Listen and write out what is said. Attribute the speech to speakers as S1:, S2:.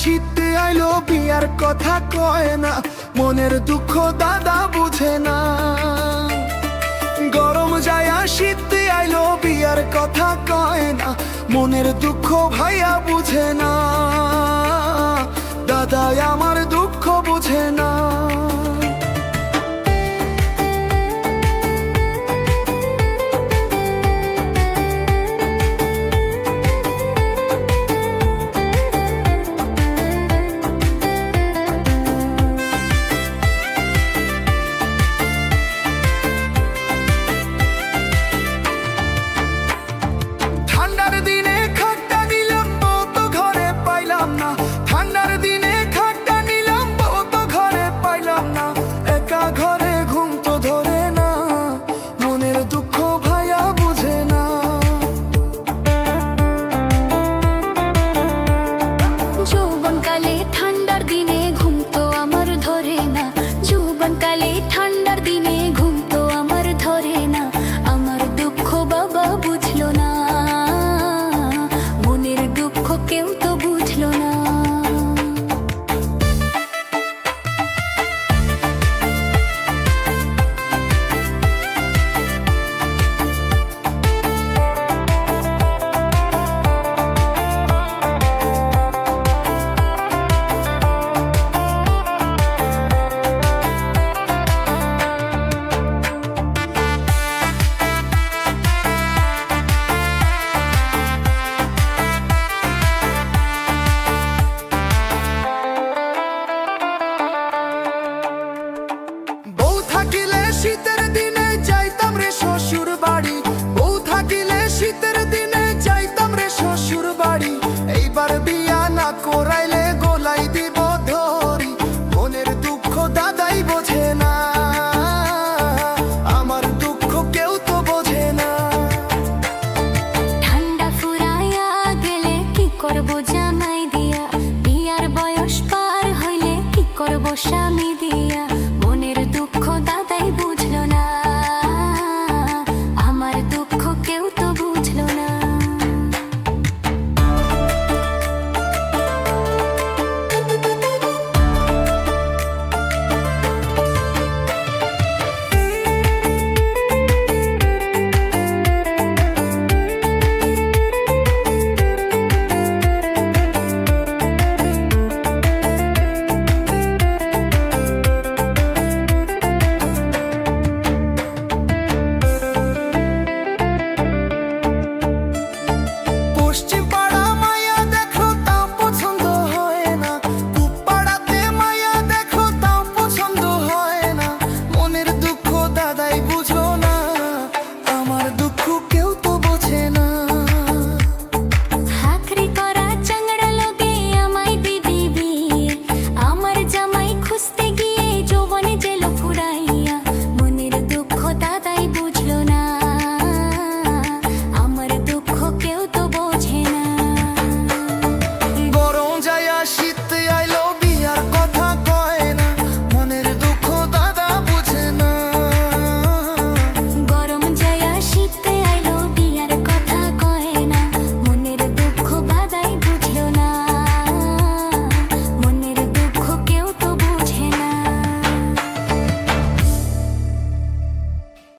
S1: শীতে আইলো বিয়ার কথা কয় না, মনের দুঃখ দাদা বুঝে না। গরম যায়া শীতে আইলো বিয়ার কথা কয় না, মনের দুঃখ ভাইয়া বুঝে না। দাদা আমার দুঃখ বুঝে না। ঠান্ডার দিনে খাটটা নিলাম বউ তো ঘরে পাইলাম না, ঠান্ডার দিনে খাটটা নিলাম বউ তো ঘরে পাইলাম না। একা ঘরে ঘুম তো ধরে না, মনের দুঃখ ভাইয়া বুঝে না।
S2: যৌবনকালে ঠান্ডার দিনে ঘুম তো আমার ধরে না, যৌবনকালে ঠান্ডার দিনে